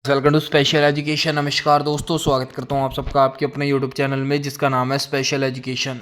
Welcome to special education. नमस्कार दोस्तों, स्वागत करता हूं आप सबका आपके अपने यूट्यूब चैनल में जिसका नाम है स्पेशल एजुकेशन।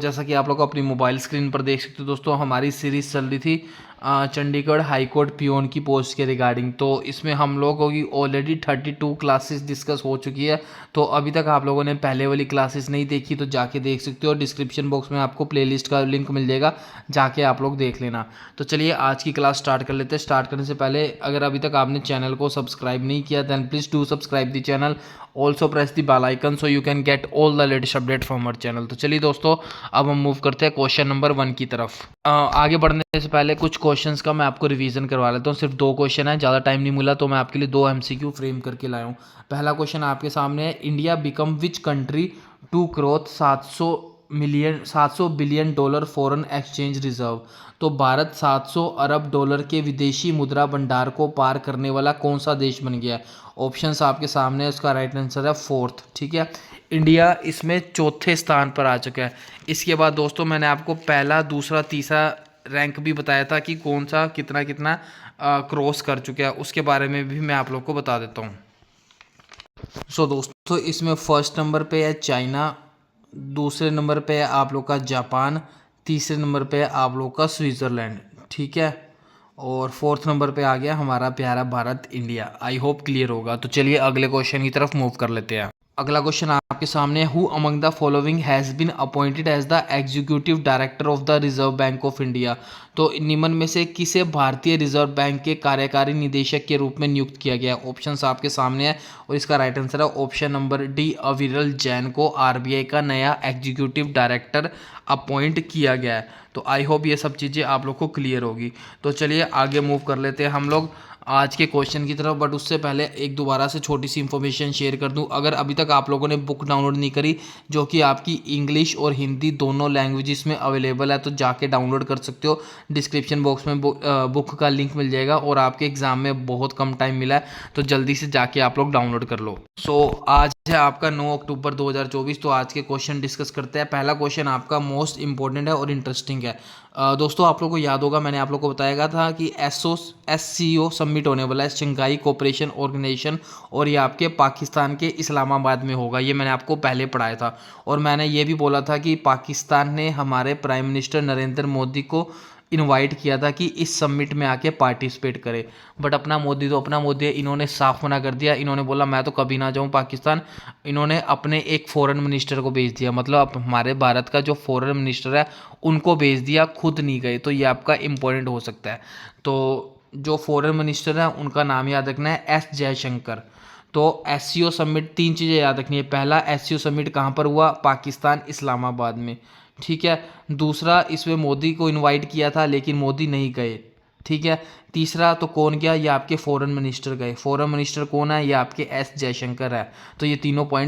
जैसा कि आप लोग अपनी मोबाइल स्क्रीन पर देख सकते हो दोस्तों, हमारी सीरीज़ चल रही थी चंडीगढ़ हाई कोर्ट पियोन की पोस्ट के रिगार्डिंग। तो इसमें हम लोगों की ऑलरेडी 32 क्लासेस डिस्कस हो चुकी है। तो अभी तक आप लोगों ने पहले वाली क्लासेस नहीं देखी तो जाके देख सकते हो। डिस्क्रिप्शन बॉक्स में आपको प्लेलिस्ट का लिंक मिल जाएगा, जाके आप लोग देख लेना। तो चलिए आज की क्लास स्टार्ट कर लेते हैं। स्टार्ट करने से पहले अगर अभी तक आपने चैनल को सब्सक्राइब नहीं किया then please do subscribe the channel, also press the bell icon so you can get all the latest update from our channel. तो चलिए दोस्तों, अब हम मूव करते हैं क्वेश्चन नंबर 1 की तरफ। आगे बढ़ने से पहले कुछ क्वेश्चंस का मैं आपको रिवीजन करवा लेता हूँ। सिर्फ 2 क्वेश्चन है, ज़्यादा टाइम नहीं मिला तो मैं आपके लिए 2 MCQ फ्रेम करके लाया हूँ। पहला क्वेश्चन आपके सामने है, India become which country to growth 700 billion dollar foreign exchange reserve. तो भारत 700 अरब डॉलर के विदेशी मुद्रा भंडार को पार करने वाला कौन सा देश बन गया। ऑप्शंस आपके सामने है, उसका राइट आंसर है 4th। ठीक है, इंडिया इसमें 4थे स्थान पर आ चुका है। इसके बाद दोस्तों मैंने आपको पहला, दूसरा, तीसरा रैंक भी बताया था कि कौन सा कितना कितना क्रॉस कर चुका है, उसके बारे में भी मैं आप लोग को बता देता हूँ। दोस्तों इसमें फर्स्ट नंबर पे है चाइना, दूसरे नंबर पे है आप लोग का जापान, तीसरे नंबर पे है आप लोग का स्विट्ज़रलैंड। ठीक है, और 4th नंबर पे आ गया हमारा प्यारा Bharat, India. I hope clear होगा। तो चलिए अगले क्वेश्चन की तरफ मूव कर लेते हैं। अगला क्वेश्चन आपके सामने है, who among the following has been appointed as the executive director of the Reserve Bank of India. तो निम्न में से किसे भारतीय रिजर्व बैंक के कार्यकारी निदेशक के रूप में नियुक्त किया गया। ऑप्शंस आपके सामने है और इसका राइट आंसर है ऑप्शन नंबर डी, अविरल जैन को आरबीआई का नया एग्जीक्यूटिव डायरेक्टर अपॉइंट किया गया है। तो आई होप ये सब चीज़ें आप लोग को क्लियर होगी। तो चलिए आगे मूव कर लेते हैं हम लोग आज के क्वेश्चन की तरफ। बट उससे पहले एक दोबारा से छोटी सी इन्फॉर्मेशन शेयर कर दूं, अगर अभी तक आप लोगों ने बुक डाउनलोड नहीं करी जो कि आपकी इंग्लिश और हिंदी दोनों लैंग्वेजेस में अवेलेबल है, तो जाके डाउनलोड कर सकते हो। डिस्क्रिप्शन बॉक्स में बुक का लिंक मिल जाएगा और आपके एग्ज़ाम में बहुत कम टाइम मिला है तो जल्दी से जाके आप लोग डाउनलोड कर लो। आज है आपका 9 अक्टूबर 2024। तो आज के क्वेश्चन डिस्कस करते हैं। पहला क्वेश्चन आपका मोस्ट इंपॉर्टेंट है और इंटरेस्टिंग है। दोस्तों आप लोगों को याद होगा, मैंने आप लोगों को बताया था कि SCO समिट होने वाला है, शंघाई कोऑपरेशन ऑर्गेनाइजेशन, और ये आपके पाकिस्तान के इस्लामाबाद में होगा। ये मैंने आपको पहले पढ़ाया था और मैंने ये भी बोला था कि पाकिस्तान ने हमारे प्राइम मिनिस्टर नरेंद्र मोदी को इनवाइट किया था कि इस समिट में आके पार्टिसिपेट करे। बट अपना मोदी है, इन्होंने साफ मना कर दिया। इन्होंने बोला मैं तो कभी ना जाऊं पाकिस्तान। इन्होंने अपने एक फॉरेन मिनिस्टर को भेज दिया, मतलब हमारे भारत का जो फॉरेन मिनिस्टर है उनको भेज दिया, खुद नहीं गए। तो ये आपका इम्पोर्टेंट हो सकता है। तो जो फॉरेन मिनिस्टर है उनका नाम याद रखना है, एस जयशंकर। तो SCO समिट 3 चीज़ें याद रखनी है। पहला, SCO समिट कहाँ पर हुआ, पाकिस्तान इस्लामाबाद में। ठीक है, दूसरा इसमें मोदी को इनवाइट किया था लेकिन मोदी नहीं गए। ठीक है, तीसरा तो कौन गया, ये आपके फॉरेन मिनिस्टर गए। फॉरेन मिनिस्टर कौन है, ये आपके एस जयशंकर है। तो ये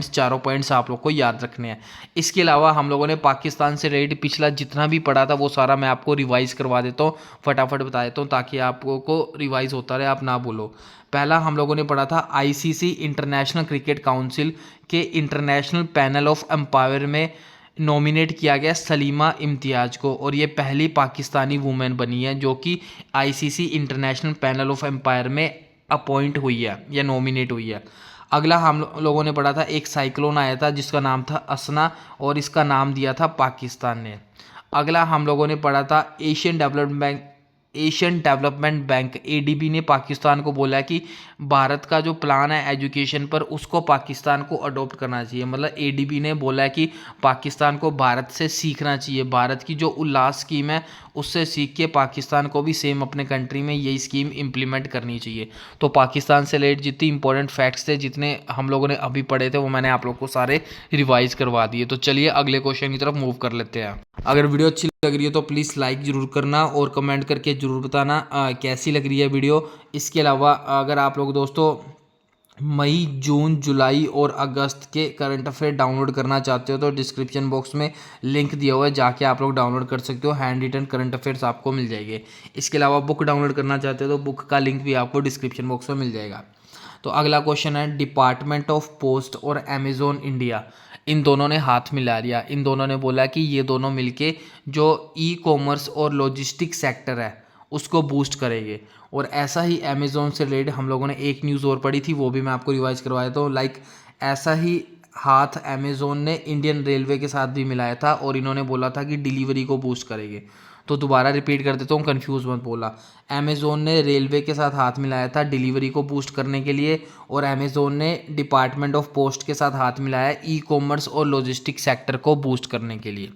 चारों पॉइंट्स आप लोग को याद रखने हैं। इसके अलावा हम लोगों ने पाकिस्तान से रिलेटेड पिछला जितना भी पढ़ा था वो सारा मैं आपको रिवाइज करवा देता हूँ, फटाफट बता देता हूँ ताकि आपको को रिवाइज होता रहे, आप ना भूलो। पहला हम लोगों ने पढ़ा था ICC इंटरनेशनल क्रिकेट काउंसिल के इंटरनेशनल पैनल ऑफ एम्पायर में नॉमिनेट किया गया सलीमा इम्तियाज़ को, और ये पहली पाकिस्तानी वुमेन बनी है जो कि ICC international panel of umpire में अपॉइंट हुई है या नॉमिनेट हुई है। अगला हम लोगों ने पढ़ा था, एक साइक्लोन आया था जिसका नाम था असना और इसका नाम दिया था पाकिस्तान ने। अगला हम लोगों ने पढ़ा था एशियन डेवलपमेंट बैंक ADB ने पाकिस्तान को बोला कि भारत का जो प्लान है एजुकेशन पर उसको पाकिस्तान को अडॉप्ट करना चाहिए। मतलब ADB ने बोला है कि पाकिस्तान को भारत से सीखना चाहिए, भारत की जो उल्लास स्कीम है उससे सीख के पाकिस्तान को भी सेम अपने कंट्री में यही स्कीम इम्प्लीमेंट करनी चाहिए। तो पाकिस्तान से रिलेटेड जितने इंपॉर्टेंट फैक्ट्स थे, जितने हम लोगों ने अभी पढ़े थे, वो मैंने आप लोग को सारे रिवाइज करवा दिए। तो चलिए अगले क्वेश्चन की तरफ मूव कर लेते हैं। अगर वीडियो अच्छी लग रही है तो प्लीज़ लाइक ज़रूर करना और कमेंट करके ज़रूर बताना कैसी लग रही है वीडियो। इसके अलावा अगर आप लोग दोस्तों मई, जून, जुलाई और अगस्त के करंट अफेयर डाउनलोड करना चाहते हो तो डिस्क्रिप्शन बॉक्स में लिंक दिया हुआ है, जाके आप लोग डाउनलोड कर सकते हो। हैंड रिटन करंट अफेयर्स आपको मिल जाएंगे। इसके अलावा बुक डाउनलोड करना चाहते हो तो बुक का लिंक भी आपको डिस्क्रिप्शन बॉक्स में मिल जाएगा। तो अगला क्वेश्चन है, डिपार्टमेंट ऑफ पोस्ट और अमेजोन इंडिया, इन दोनों ने हाथ मिला लिया। इन दोनों ने बोला कि ये दोनों मिलके जो ई-कॉमर्स और लॉजिस्टिक सेक्टर है उसको बूस्ट करेंगे। और ऐसा ही अमेज़ोन से रिलेटेड हम लोगों ने एक न्यूज़ और पढ़ी थी, वो भी मैं आपको रिवाइज करवा देता हूँ। लाइक ऐसा ही हाथ अमेज़ोन ने इंडियन रेलवे के साथ भी मिलाया था और इन्होंने बोला था कि डिलीवरी को बूस्ट करेंगे। तो दोबारा रिपीट कर देता हूँ, कंफ्यूज मत बोला। अमेज़ोन ने रेलवे के साथ हाथ मिलाया था डिलीवरी को बूस्ट करने के लिए, और अमेज़ोन ने डिपार्टमेंट ऑफ पोस्ट के साथ हाथ मिलाया ई कॉमर्स और लॉजिस्टिक सेक्टर को बूस्ट करने के लिए।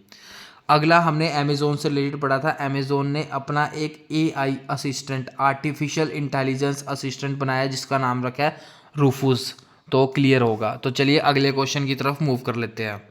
अगला हमने अमेज़ोन से रिलेटेड पढ़ा था, अमेज़ोन ने अपना एक AI assistant, artificial intelligence assistant बनाया जिसका नाम रखा है रूफूस। तो क्लियर होगा। तो चलिए अगले क्वेश्चन की तरफ मूव कर लेते हैं।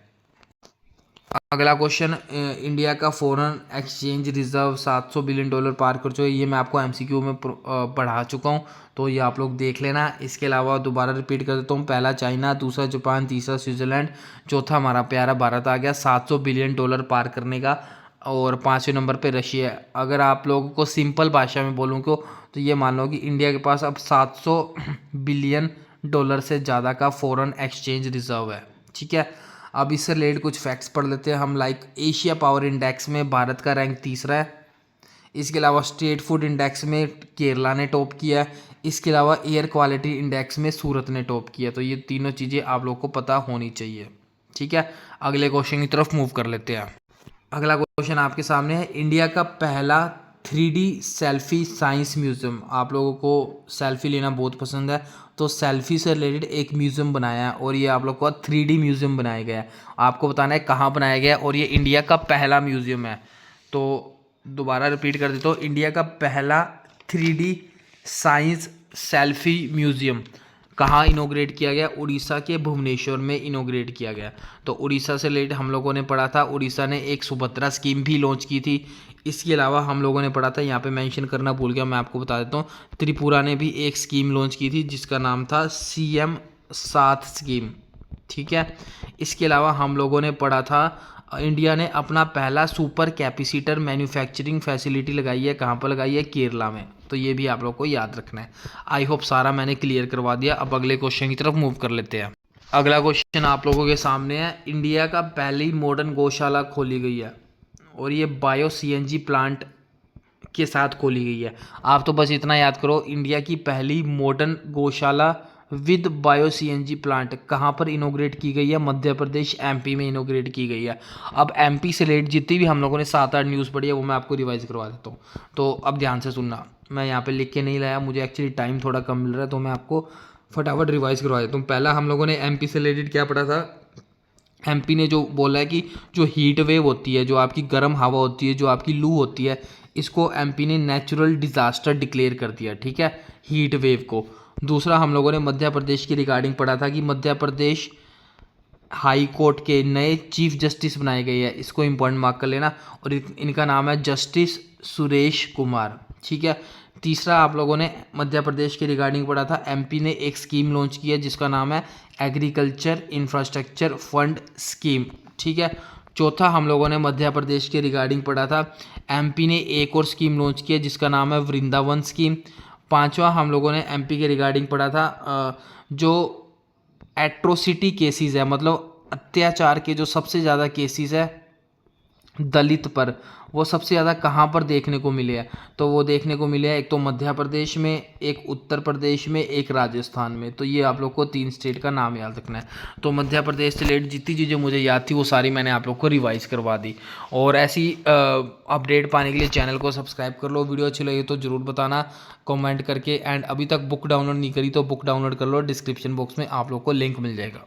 अगला क्वेश्चन, इंडिया का फॉरेन एक्सचेंज रिजर्व $700 बिलियन पार कर चुका है। ये मैं आपको MCQ में पढ़ा चुका हूँ, तो ये आप लोग देख लेना। इसके अलावा दोबारा रिपीट कर देता हूँ, पहला चाइना, दूसरा जापान, तीसरा स्विट्ज़रलैंड, चौथा हमारा प्यारा भारत आ गया $700 बिलियन पार करने का, और 5वें नंबर पे रशिया है। अगर आप लोगों को सिंपल भाषा में बोलूँ को तो ये मान लो कि इंडिया के पास अब $700 बिलियन से ज़्यादा का फॉरेन एक्सचेंज रिजर्व है। ठीक है, अब इससे रिलेटेड कुछ फैक्ट्स पढ़ लेते हैं हम। लाइक एशिया पावर इंडेक्स में भारत का रैंक 3रा है। इसके अलावा स्ट्रीट फूड इंडेक्स में केरला ने टॉप किया है। इसके अलावा एयर क्वालिटी इंडेक्स में सूरत ने टॉप किया। तो ये तीनों चीज़ें आप लोग को पता होनी चाहिए। ठीक है, अगले क्वेश्चन की तरफ मूव कर लेते हैं। अगला क्वेश्चन आपके सामने है, इंडिया का पहला 3D सेल्फी साइंस म्यूज़ियम। आप लोगों को सेल्फी लेना बहुत पसंद है, तो सेल्फी से रिलेटेड एक म्यूज़ियम बनाया है, और ये आप लोग को 3D म्यूज़ियम बनाया गया है। आपको बताना है कहाँ बनाया गया है, और ये इंडिया का पहला म्यूज़ियम है। तो दोबारा रिपीट कर देता हूँ, इंडिया का पहला 3D साइंस सेल्फी म्यूज़ियम कहाँ इनोग्रेट किया गया? उड़ीसा के भुवनेश्वर में इनोग्रेट किया गया। तो उड़ीसा से रिलेटेड हम लोगों ने पढ़ा था, उड़ीसा ने एक सुभद्रा स्कीम भी लॉन्च की थी। इसके अलावा हम लोगों ने पढ़ा था, यहाँ पे मेंशन करना भूल गया, मैं आपको बता देता हूँ, त्रिपुरा ने भी एक स्कीम लॉन्च की थी जिसका नाम था CM 7 स्कीम। ठीक है, इसके अलावा हम लोगों ने पढ़ा था, इंडिया ने अपना पहला सुपर कैपेसिटर मैन्युफैक्चरिंग फैसिलिटी लगाई है। कहाँ पर लगाई है? केरला में। तो ये भी आप लोग को याद रखना है। आई होप सारा मैंने क्लियर करवा दिया। अब अगले क्वेश्चन की तरफ मूव कर लेते हैं। अगला क्वेश्चन आप लोगों के सामने है, इंडिया का पहली मॉडर्न गौशाला खोली गई है, और ये बायो CNG प्लांट के साथ खोली गई है। आप तो बस इतना याद करो, इंडिया की पहली मॉडर्न गौशाला विद बायो CNG प्लांट कहाँ पर इनोग्रेट की गई है? मध्य प्रदेश MP में इनोग्रेट की गई है। अब MP से रिलेटेड जितनी भी हम लोगों ने 7-8 न्यूज़ पढ़ी है वो मैं आपको रिवाइज करवा देता हूँ। तो अब ध्यान से सुनना, मैं यहाँ पे लिख के नहीं लाया, मुझे एक्चुअली टाइम थोड़ा कम मिल रहा है, तो मैं आपको फटाफट रिवाइज करवा देता हूँ। पहला हम लोगों ने MP से रिलेटेड क्या पढ़ा था? MP ने जो बोला है कि जो हीट वेव होती है, जो आपकी गर्म हवा होती है, जो आपकी लू होती है, इसको MP ने नेचुरल डिज़ास्टर डिक्लेयर कर दिया। ठीक है, हीट वेव को। दूसरा हम लोगों ने मध्य प्रदेश की रिगार्डिंग पढ़ा था कि मध्य प्रदेश हाई कोर्ट के नए चीफ जस्टिस बनाए गए हैं। इसको इम्पोर्टेंट मार्क कर लेना, और इनका नाम है जस्टिस सुरेश कुमार। ठीक है, तीसरा आप लोगों ने मध्य प्रदेश के रिगार्डिंग पढ़ा था, MP ने एक स्कीम लॉन्च की है जिसका नाम है एग्रीकल्चर इंफ्रास्ट्रक्चर फंड स्कीम। ठीक है, चौथा हम लोगों ने मध्य प्रदेश के रिगार्डिंग पढ़ा था, MP ने एक और स्कीम लॉन्च की है जिसका नाम है वृंदावन स्कीम। पांचवा हम लोगों ने MP के रिगार्डिंग पढ़ा था, जो एट्रोसिटी केसेस है, मतलब अत्याचार के जो सबसे ज़्यादा केसेस है दलित पर, वो सबसे ज़्यादा कहाँ पर देखने को मिले हैं? तो वो देखने को मिले हैं एक तो मध्य प्रदेश में, एक उत्तर प्रदेश में, एक राजस्थान में। तो ये आप लोग को 3 स्टेट का नाम याद रखना है। तो मध्य प्रदेश से रिलेटेड जितनी चीज़ें मुझे याद थी वो सारी मैंने आप लोग को रिवाइज करवा दी। और ऐसी अपडेट पाने के लिए चैनल को सब्सक्राइब कर लो। वीडियो अच्छी लगी तो ज़रूर बताना कॉमेंट करके। एंड अभी तक बुक डाउनलोड नहीं करी तो बुक डाउनलोड कर लो, डिस्क्रिप्शन बॉक्स में आप लोग को लिंक मिल जाएगा।